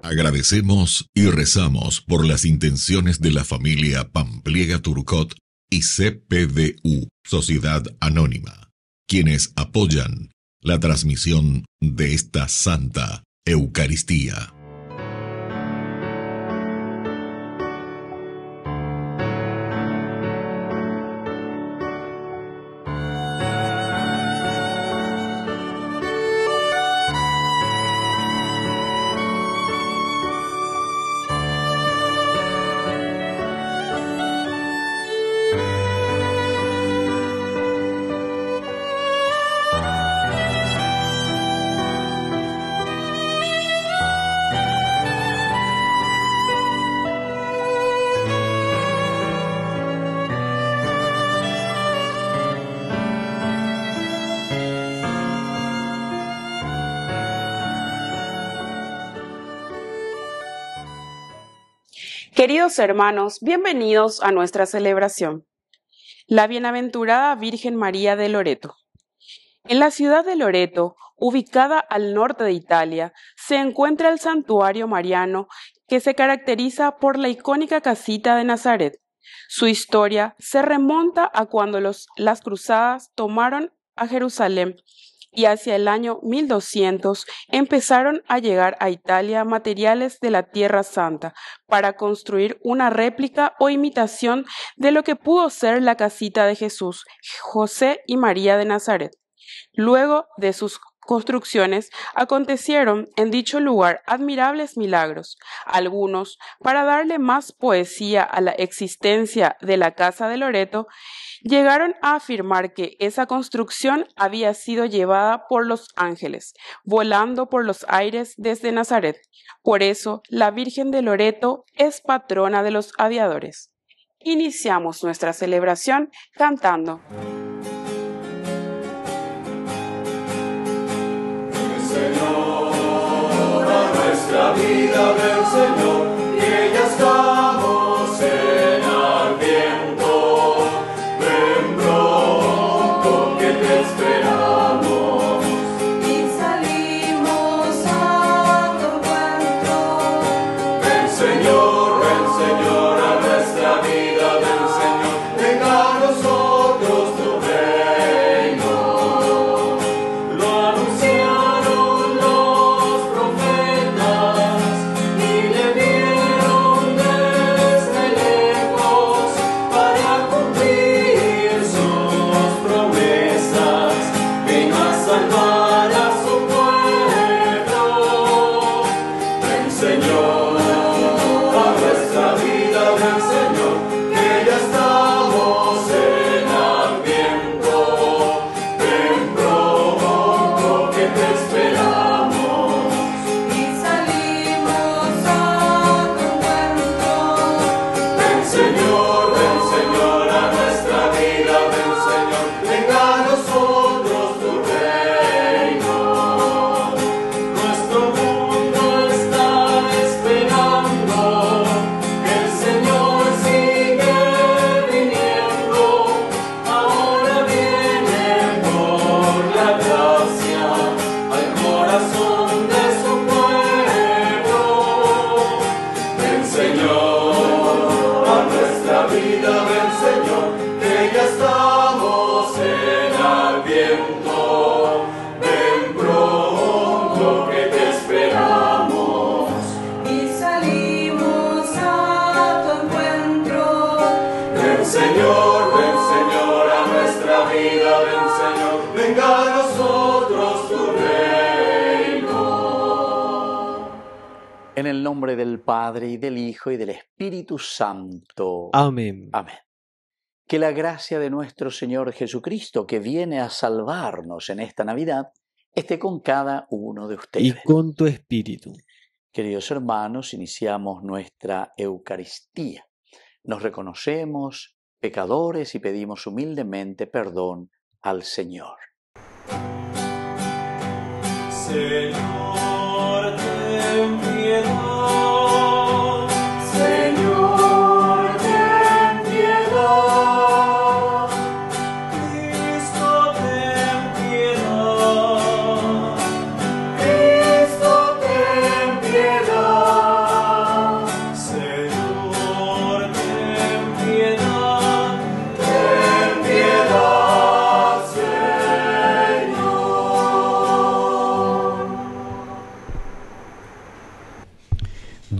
Agradecemos y rezamos por las intenciones de la familia Pampliega Turcot y CPDU, Sociedad Anónima, quienes apoyan la transmisión de esta Santa Eucaristía. Queridos hermanos, bienvenidos a nuestra celebración. La Bienaventurada Virgen María de Loreto. En la ciudad de Loreto, ubicada al norte de Italia, se encuentra el santuario mariano que se caracteriza por la icónica casita de Nazaret. Su historia se remonta a cuando las cruzadas tomaron a Jerusalén y hacia el año 1200 empezaron a llegar a Italia materiales de la Tierra Santa para construir una réplica o imitación de lo que pudo ser la casita de Jesús, José y María de Nazaret. Luego de sus construcciones, acontecieron en dicho lugar admirables milagros. Algunos, para darle más poesía a la existencia de la casa de Loreto, llegaron a afirmar que esa construcción había sido llevada por los ángeles, volando por los aires desde Nazaret. Por eso, la Virgen de Loreto es patrona de los aviadores. Iniciamos nuestra celebración cantando. La vida del Señor, que ya estamos en Adviento, ven pronto que te esperamos y salimos a tu encuentro. Ven Señor, a nuestra vida, ven Señor, venga a nosotros tu reino. Lo anunciaron los profetas y le vieron desde lejos para cumplir sus promesas. Vino a salvar a su pueblo. Ven Señor, a nuestra vida, ven Señor, que ya estamos en Adviento. Ven pronto que te esperamos y salimos a tu encuentro. Ven Señor, a nuestra vida, ven Señor, venga a nosotros tu reino. Nuestro mundo está esperando que el Señor sigue viniendo. Ahora viene por la gracia al corazón de su pueblo. Ven Señor, a nuestra vida, ven Señor, que ya estamos en Adviento. Ven pronto que te esperamos y salimos a tu encuentro. Ven Señor, a nuestra vida, ven Señor, venga a nosotros tu reino. En el nombre del Padre, y del Hijo, y del Espíritu Santo. Amén. Amén. Que la gracia de nuestro Señor Jesucristo, que viene a salvarnos en esta Navidad, esté con cada uno de Y ustedes. con tu espíritu. Queridos hermanos, iniciamos nuestra Eucaristía. Nos reconocemos pecadores y pedimos humildemente perdón al Señor. Señor, ten piedad. Cristo, ten piedad.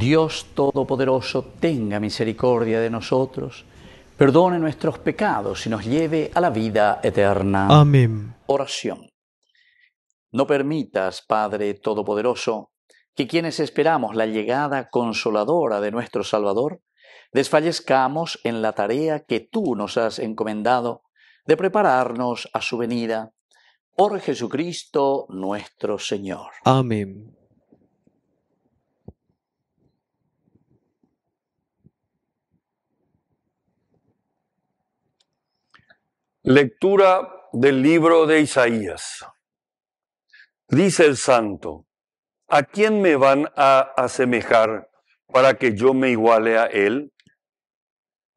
Dios Todopoderoso tenga misericordia de nosotros, perdone nuestros pecados y nos lleve a la vida eterna. Amén. Oración. No permitas, Padre Todopoderoso, que quienes esperamos la llegada consoladora de nuestro Salvador, desfallezcamos en la tarea que tú nos has encomendado de prepararnos a su venida. Por Jesucristo nuestro Señor. Amén. Lectura del libro de Isaías. Dice el santo: ¿a quién me van a asemejar para que yo me iguale a él?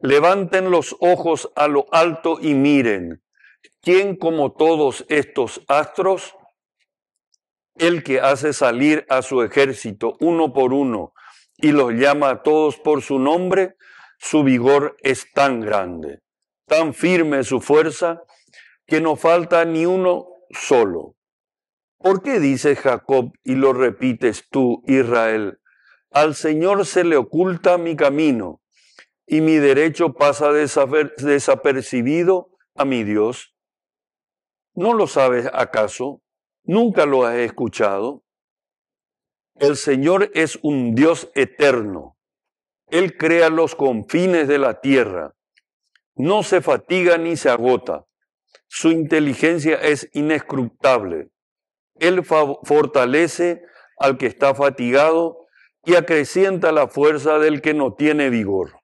Levanten los ojos a lo alto y miren. ¿Quién como todos estos astros? El que hace salir a su ejército uno por uno y los llama a todos por su nombre, su vigor es tan grande, tan firme su fuerza, que no falta ni uno solo. ¿Por qué dices Jacob y lo repites tú, Israel? Al Señor se le oculta mi camino, y mi derecho pasa desapercibido a mi Dios. ¿No lo sabes acaso? ¿Nunca lo has escuchado? El Señor es un Dios eterno. Él crea los confines de la tierra. No se fatiga ni se agota. Su inteligencia es inescrutable. Él fortalece al que está fatigado y acrecienta la fuerza del que no tiene vigor.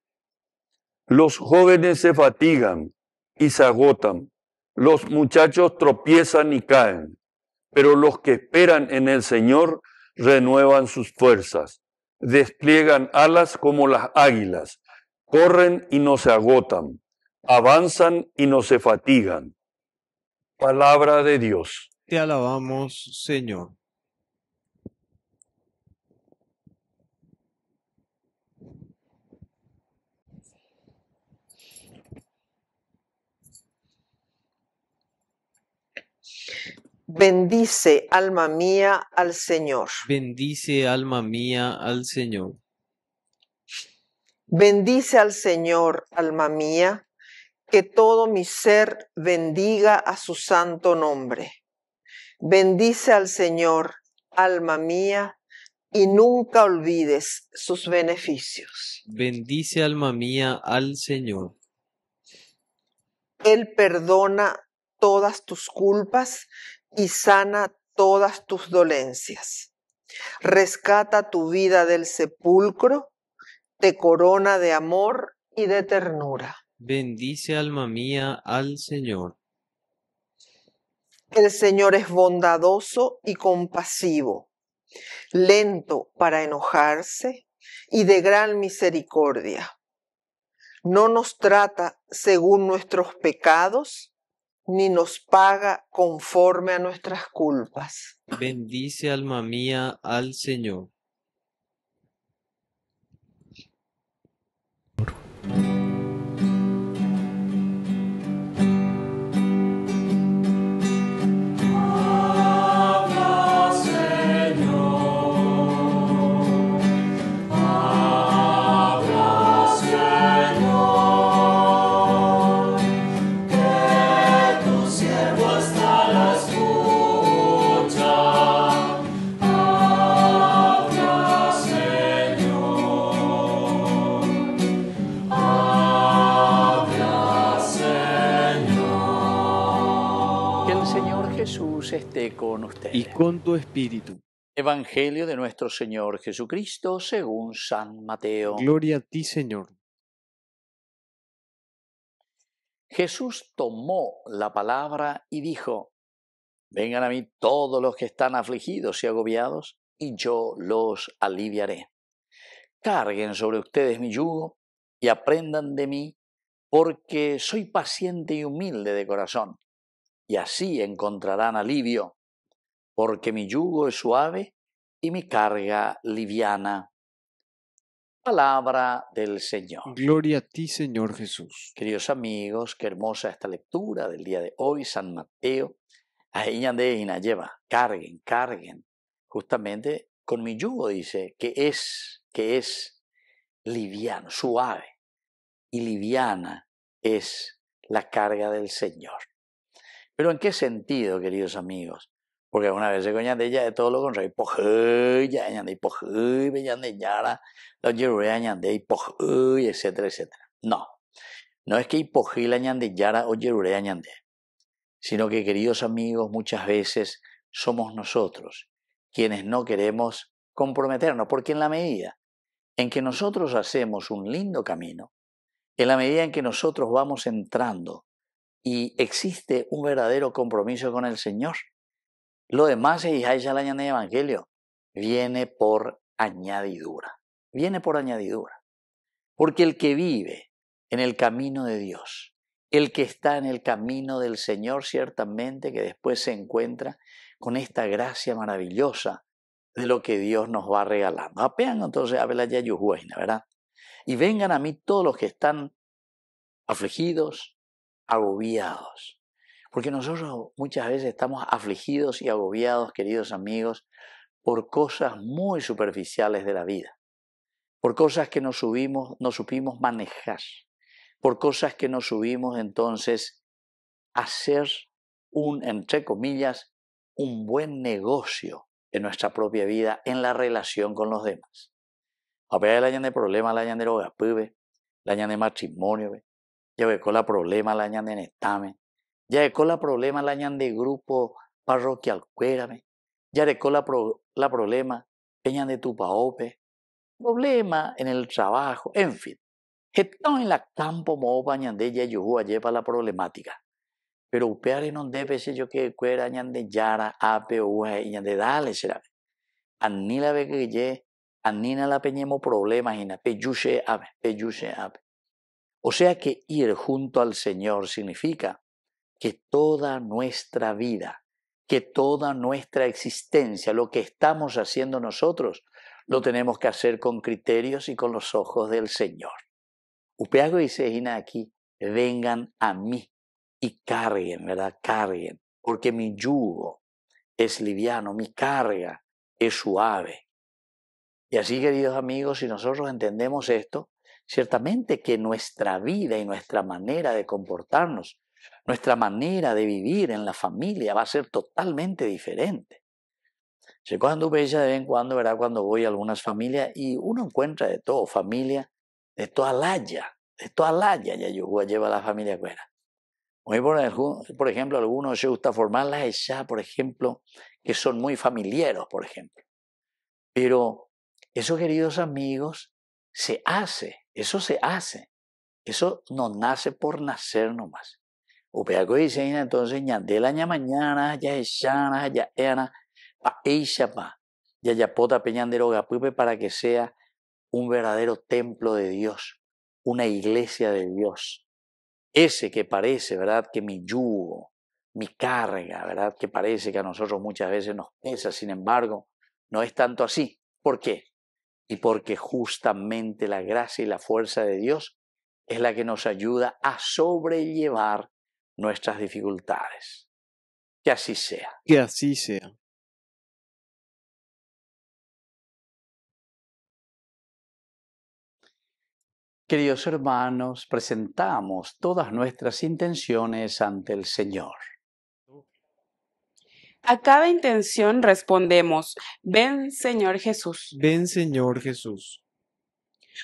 Los jóvenes se fatigan y se agotan. Los muchachos tropiezan y caen. Pero los que esperan en el Señor renuevan sus fuerzas. Despliegan alas como las águilas. Corren y no se agotan. Avanzan y no se fatigan. Palabra de Dios. Te alabamos, Señor. Bendice, alma mía, al Señor. Bendice, alma mía, al Señor. Bendice al Señor, alma mía, que todo mi ser bendiga a su santo nombre. Bendice al Señor, alma mía, y nunca olvides sus beneficios. Bendice, alma mía, al Señor. Él perdona todas tus culpas y sana todas tus dolencias. Rescata tu vida del sepulcro, te corona de amor y de ternura. Bendice, alma mía, al Señor. El Señor es bondadoso y compasivo, lento para enojarse y de gran misericordia. No nos trata según nuestros pecados, ni nos paga conforme a nuestras culpas. Bendice, alma mía, al Señor. Esté con ustedes. Y con tu espíritu. Evangelio de nuestro Señor Jesucristo según San Mateo. Gloria a ti, Señor. Jesús tomó la palabra y dijo: vengan a mí todos los que están afligidos y agobiados, y yo los aliviaré. Carguen sobre ustedes mi yugo y aprendan de mí, porque soy paciente y humilde de corazón. Y así encontrarán alivio, porque mi yugo es suave y mi carga liviana. Palabra del Señor. Gloria a ti, Señor Jesús. Queridos amigos, qué hermosa esta lectura del día de hoy, San Mateo. Ahí lleva, carguen, justamente con mi yugo, dice, que es liviano, suave, y liviana es la carga del Señor. ¿Pero en qué sentido, queridos amigos? Porque una vez se coñan de ella de todo lo contrario, etcétera, etcétera. No es que hipojí la ñandeyara o yerure añande, sino que, queridos amigos, muchas veces somos nosotros quienes no queremos comprometernos, porque en la medida en que nosotros hacemos un lindo camino, en la medida en que nosotros vamos entrando y existe un verdadero compromiso con el Señor, lo demás, el Evangelio, viene por añadidura. Viene por añadidura. Porque el que vive en el camino de Dios, el que está en el camino del Señor, ciertamente que después se encuentra con esta gracia maravillosa de lo que Dios nos va regalando. Apean entonces a ver la yayuhuayna, ¿verdad? Y vengan a mí todos los que están afligidos, agobiados. Porque nosotros muchas veces estamos afligidos y agobiados, queridos amigos, por cosas muy superficiales de la vida, por cosas que no supimos manejar, por cosas que no supimos entonces hacer entre comillas, un buen negocio en nuestra propia vida, en la relación con los demás. A pesar de la problema, la de droga, la de matrimonio, ya ve con la problema, la de netame, ya ve con la problema, la de grupo parroquial, cuérame, ya ve con la problema, peña de tu paope, problema en el trabajo, en fin. Están en la campo mo bañande ya yo lleva la problemática. Pero upeare non debe ser yo que cuera ñande yara ape uhe y ñande dale será. Anila ve que ye, anina la peñemo problemas y na peyushe ape. O sea que ir junto al Señor significa que toda nuestra vida, que toda nuestra existencia, lo que estamos haciendo nosotros, lo tenemos que hacer con criterios y con los ojos del Señor. Upeago dice aquí, vengan a mí. Y carguen, ¿verdad? Carguen, porque mi yugo es liviano, mi carga es suave. Y así, queridos amigos, si nosotros entendemos esto, ciertamente que nuestra vida y nuestra manera de comportarnos, nuestra manera de vivir en la familia va a ser totalmente diferente. Yo cuando veía de vez en cuando, ¿verdad? Cuando voy a algunas familias y uno encuentra de todo, familia, de toda laya, ya yo lleva la familia fuera. Hoy, por ejemplo, algunos se gusta formar las echas, por ejemplo, que son muy familiares, por ejemplo. Pero eso, queridos amigos, se hace. Eso no nace por nacer nomás. Upeaco dice, entonces, de la mañana, ya echana, ya era, pa echa pa, ya pota peñandero gapupe para que sea un verdadero templo de Dios, una iglesia de Dios. Ese que parece, ¿verdad?, que mi yugo, mi carga, ¿verdad?, que parece que a nosotros muchas veces nos pesa, sin embargo, no es tanto así. ¿Por qué? Y porque justamente la gracia y la fuerza de Dios es la que nos ayuda a sobrellevar nuestras dificultades. Que así sea. Que así sea. Queridos hermanos, presentamos todas nuestras intenciones ante el Señor. A cada intención respondemos, ven Señor Jesús. Ven Señor Jesús.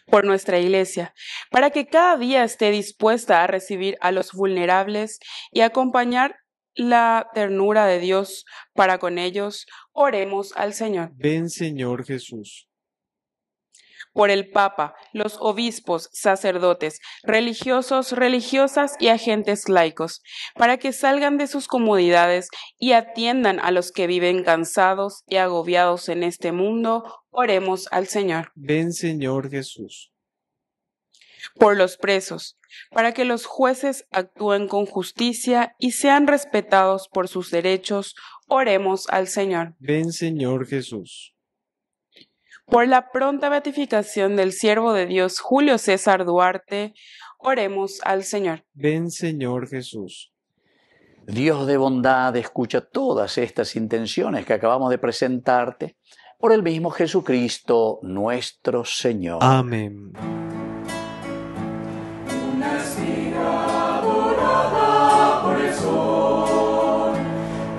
Por nuestra Iglesia, para que cada día esté dispuesta a recibir a los vulnerables y acompañar la ternura de Dios para con ellos, oremos al Señor. Ven Señor Jesús. Por el Papa, los obispos, sacerdotes, religiosos, religiosas y agentes laicos, para que salgan de sus comodidades y atiendan a los que viven cansados y agobiados en este mundo, oremos al Señor. Ven Señor Jesús. Por los presos, para que los jueces actúen con justicia y sean respetados por sus derechos, oremos al Señor. Ven Señor Jesús. Por la pronta beatificación del siervo de Dios Julio César Duarte, oremos al Señor. Ven Señor Jesús. Dios de bondad, escucha todas estas intenciones que acabamos de presentarte Por el mismo Jesucristo nuestro Señor. Amén. Una espiga dorada por el sol,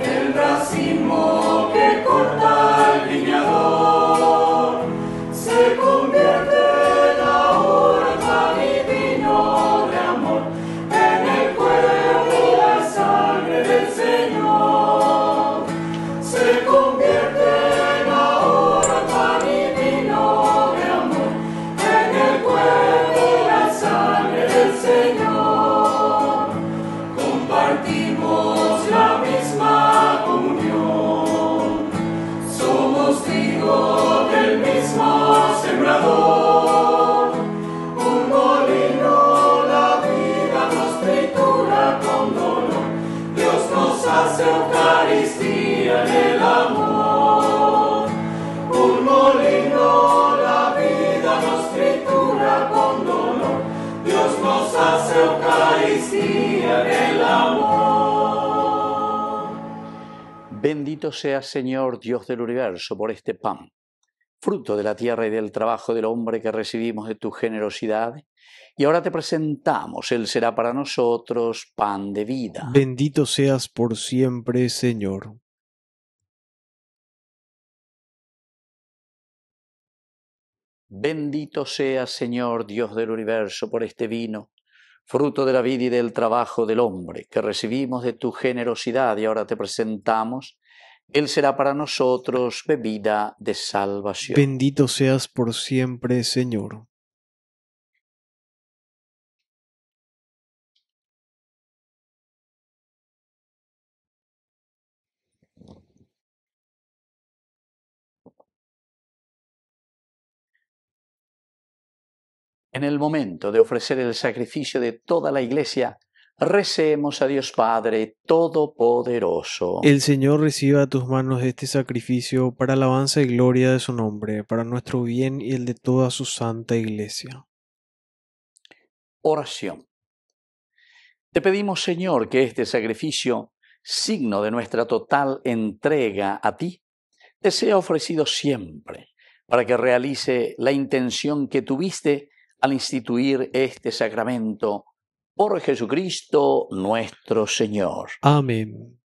el racimo que corta el viñador, se convierte en ahora pan y vino de amor, en el cuerpo y la sangre del Señor. Se convierte en ahora pan y vino de amor, en el cuerpo y la sangre del Señor. Compartimos la misma comunión, somos trigo del mismo sembrador. Un molino la vida nos tritura con dolor, Dios nos hace Eucaristía en el amor. Un molino la vida nos tritura con dolor, Dios nos hace Eucaristía en el amor. Bendito seas, Señor, Dios del universo, por este pan, fruto de la tierra y del trabajo del hombre que recibimos de tu generosidad. Y ahora te presentamos, Él será para nosotros pan de vida. Bendito seas por siempre, Señor. Bendito seas, Señor, Dios del universo, por este vino, fruto de la vida y del trabajo del hombre que recibimos de tu generosidad. Y ahora te presentamos, Él será para nosotros bebida de salvación. Bendito seas por siempre, Señor. En el momento de ofrecer el sacrificio de toda la Iglesia, recemos a Dios Padre Todopoderoso. El Señor reciba a tus manos este sacrificio para alabanza y gloria de su nombre, para nuestro bien y el de toda su santa Iglesia. Oración. Te pedimos, Señor, que este sacrificio, signo de nuestra total entrega a ti, te sea ofrecido siempre, para que realice la intención que tuviste al instituir este sacramento, por Jesucristo nuestro Señor. Amén.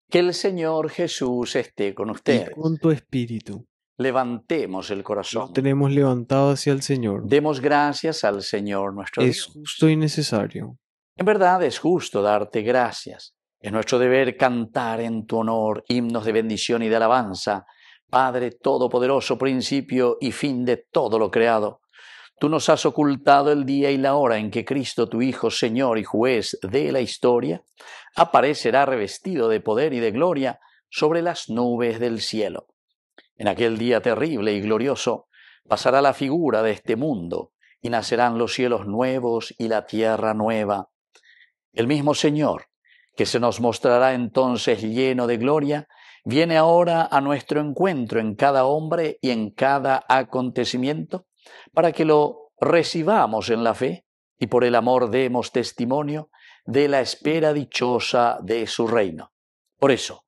Que el Señor Jesús esté con Y ustedes. con tu espíritu. Levantemos el corazón. Lo tenemos levantado hacia el Señor. Demos gracias al Señor nuestro Es Dios. justo y necesario. En verdad es justo darte gracias. Es nuestro deber cantar en tu honor himnos de bendición y de alabanza. Padre Todopoderoso, principio y fin de todo lo creado. Tú nos has ocultado el día y la hora en que Cristo, tu Hijo, Señor y Juez de la historia, aparecerá revestido de poder y de gloria sobre las nubes del cielo. En aquel día terrible y glorioso pasará la figura de este mundo y nacerán los cielos nuevos y la tierra nueva. El mismo Señor, que se nos mostrará entonces lleno de gloria, viene ahora a nuestro encuentro en cada hombre y en cada acontecimiento, para que lo recibamos en la fe y por el amor demos testimonio de la espera dichosa de su reino. Por eso,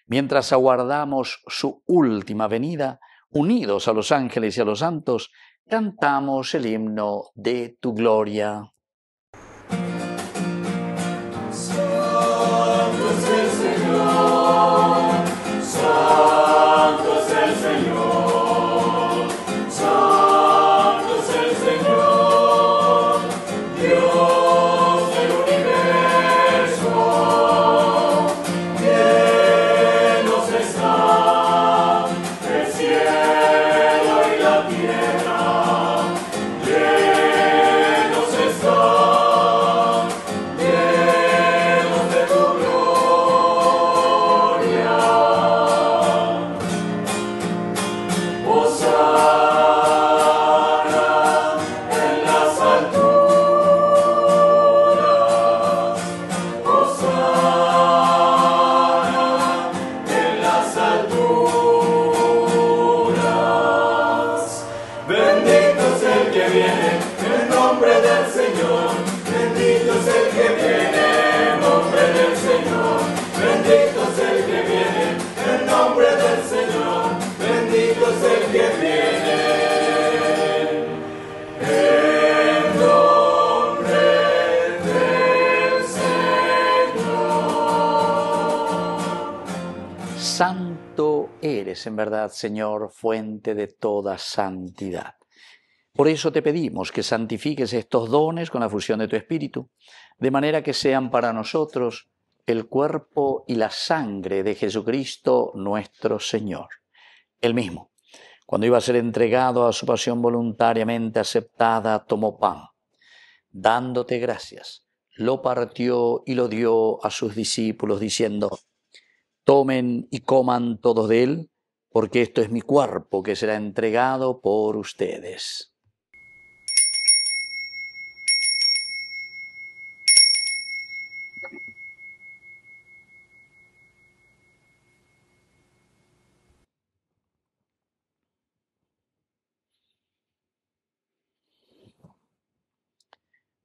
mientras aguardamos su última venida, unidos a los ángeles y a los santos, cantamos el himno de tu gloria. Santo es el Señor, Santo es el Señor, Santo es el Señor, Dios del universo, llenos está el cielo y la tierra, llenos está eres en verdad, Señor, fuente de toda santidad. Por eso te pedimos que santifiques estos dones con la fusión de tu Espíritu, de manera que sean para nosotros el cuerpo y la sangre de Jesucristo nuestro Señor. Él mismo, cuando iba a ser entregado a su pasión voluntariamente aceptada, tomó pan. Dándote gracias, lo partió y lo dio a sus discípulos, diciendo: tomen y coman todos de él, porque esto es mi cuerpo que será entregado por ustedes.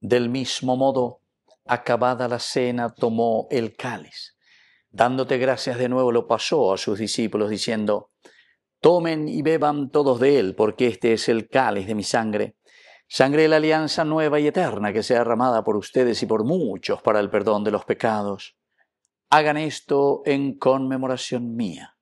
Del mismo modo, acabada la cena, tomó el cáliz. Dándote gracias de nuevo, lo pasó a sus discípulos, diciendo: tomen y beban todos de él, porque este es el cáliz de mi sangre, sangre de la alianza nueva y eterna, que sea derramada por ustedes y por muchos para el perdón de los pecados. Hagan esto en conmemoración mía.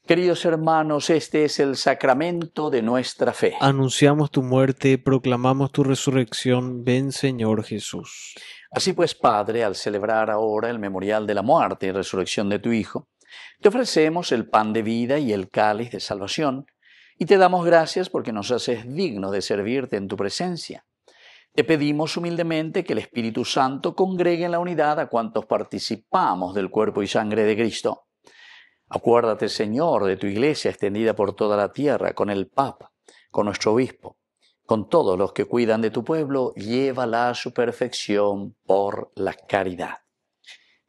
Queridos hermanos, este es el sacramento de nuestra fe. Anunciamos tu muerte, proclamamos tu resurrección. Ven, Señor Jesús. Así pues, Padre, al celebrar ahora el memorial de la muerte y resurrección de tu Hijo, te ofrecemos el pan de vida y el cáliz de salvación, y te damos gracias porque nos haces dignos de servirte en tu presencia. Te pedimos humildemente que el Espíritu Santo congregue en la unidad a cuantos participamos del cuerpo y sangre de Cristo. Acuérdate, Señor, de tu Iglesia extendida por toda la tierra, con el Papa, con nuestro Obispo, con todos los que cuidan de tu pueblo, llévala a su perfección por la caridad.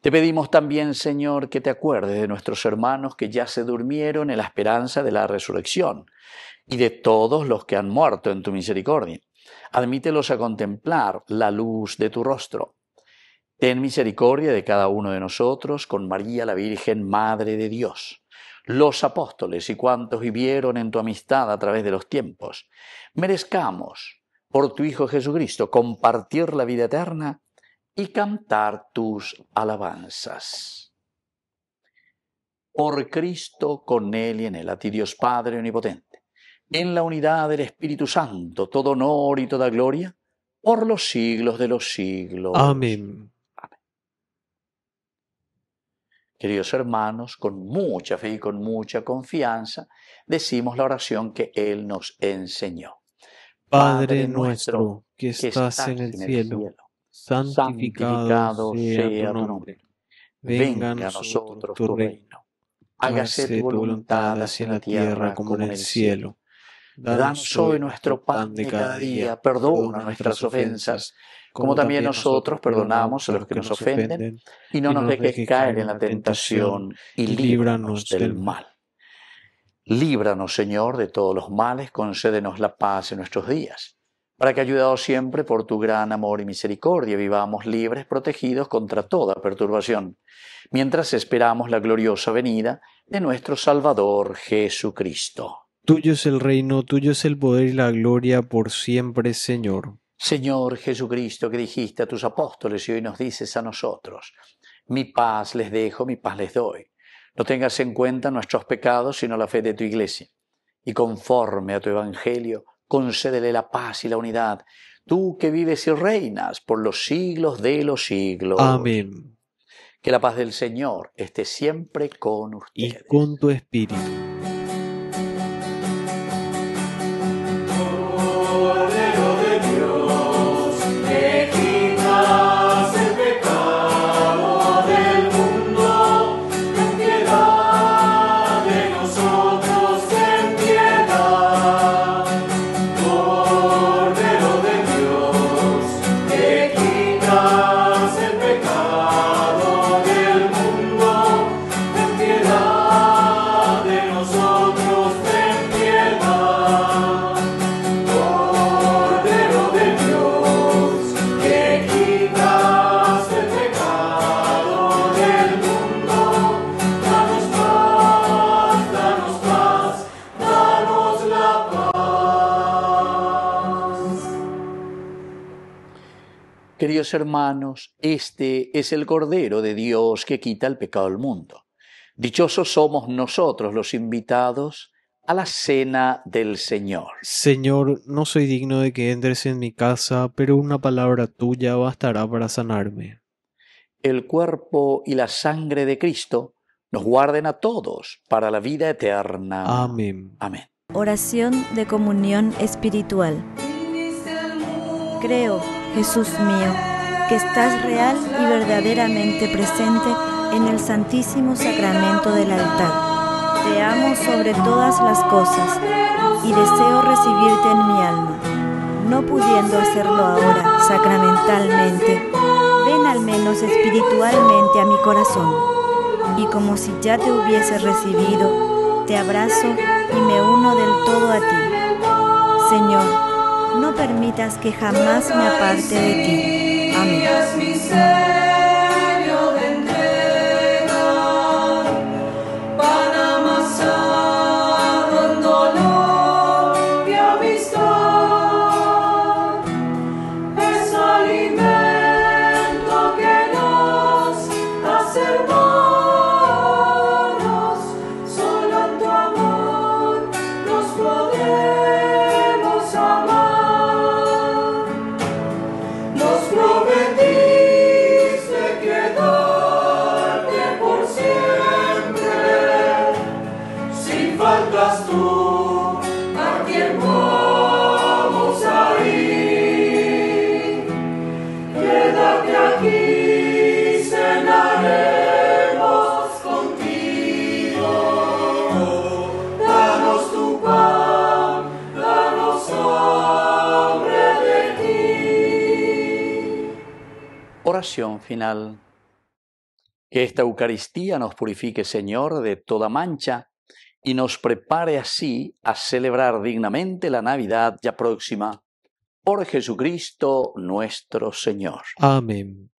Te pedimos también, Señor, que te acuerdes de nuestros hermanos que ya se durmieron en la esperanza de la resurrección, y de todos los que han muerto en tu misericordia. Admítelos a contemplar la luz de tu rostro. Ten misericordia de cada uno de nosotros, con María la Virgen, Madre de Dios, los apóstoles y cuantos vivieron en tu amistad a través de los tiempos. Merezcamos, por tu Hijo Jesucristo, compartir la vida eterna y cantar tus alabanzas. Por Cristo, con Él y en Él, a ti Dios Padre Omnipotente, en la unidad del Espíritu Santo, todo honor y toda gloria, por los siglos de los siglos. Amén. Queridos hermanos, con mucha fe y con mucha confianza, decimos la oración que Él nos enseñó. Padre nuestro, que estás en el cielo, santificado sea tu nombre. Venga a nosotros tu reino. Hágase tu voluntad así en la tierra como en el cielo. Danos hoy nuestro pan de cada día, perdona nuestras ofensas, como también nosotros perdonamos a los que nos ofenden, y no nos dejes caer en la tentación, y líbranos del mal. Líbranos, Señor, de todos los males, concédenos la paz en nuestros días, para que, ayudados siempre por tu gran amor y misericordia, vivamos libres, protegidos contra toda perturbación, mientras esperamos la gloriosa venida de nuestro Salvador Jesucristo. Tuyo es el reino, tuyo es el poder y la gloria por siempre, Señor. Señor Jesucristo, que dijiste a tus apóstoles y hoy nos dices a nosotros: mi paz les dejo, mi paz les doy. No tengas en cuenta nuestros pecados, sino la fe de tu Iglesia. Y conforme a tu Evangelio, concédele la paz y la unidad, tú que vives y reinas por los siglos de los siglos. Amén. Que la paz del Señor esté siempre con Y ustedes. con tu espíritu. Cordero de Dios, que quitas el pecado del mundo, ten piedad de nosotros, ten piedad. Cordero de Dios, que quitas el pecado del mundo, ten piedad de nosotros. Queridos hermanos, este es el Cordero de Dios que quita el pecado del mundo. Dichosos somos nosotros los invitados a la cena del Señor. Señor, no soy digno de que entres en mi casa, pero una palabra tuya bastará para sanarme. El cuerpo y la sangre de Cristo nos guarden a todos para la vida eterna. Amén. Amén. Oración de comunión espiritual. Creo, Jesús mío, que estás real y verdaderamente presente en el Santísimo Sacramento del altar. Te amo sobre todas las cosas y deseo recibirte en mi alma. No pudiendo hacerlo ahora sacramentalmente, ven al menos espiritualmente a mi corazón. Y como si ya te hubiese recibido, te abrazo y me uno del todo a ti. Señor, no permitas que jamás me aparte de ti. Amén. Oración final. Que esta Eucaristía nos purifique, Señor, de toda mancha y nos prepare así a celebrar dignamente la Navidad ya próxima. Por Jesucristo nuestro Señor. Amén.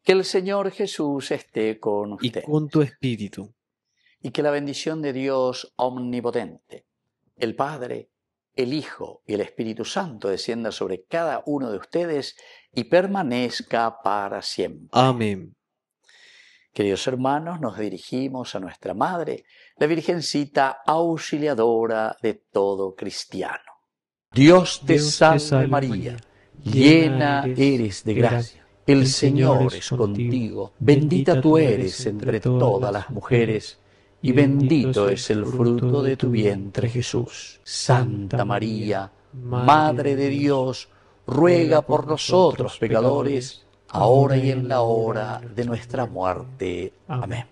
Que el Señor Jesús esté con usted. Y con tu espíritu. Y que la bendición de Dios omnipotente, el Padre, el Hijo y el Espíritu Santo descienda sobre cada uno de ustedes y permanezca para siempre. Amén. Queridos hermanos, nos dirigimos a nuestra Madre, la Virgencita auxiliadora de todo cristiano. Dios te salve María, llena eres de gracia, el Señor es contigo, bendita tú eres entre todas las mujeres, y bendito es el fruto de tu vientre Jesús. Santa María, Madre de Dios, ruega por nosotros pecadores, ahora y en la hora de nuestra muerte. Amén.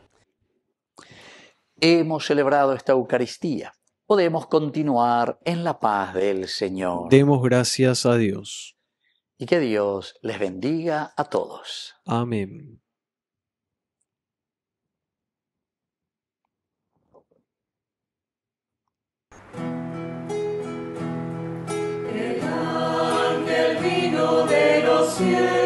Hemos celebrado esta Eucaristía. Podemos continuar en la paz del Señor. Demos gracias a Dios. Y que Dios les bendiga a todos. Amén. El ángel vino de los cielos.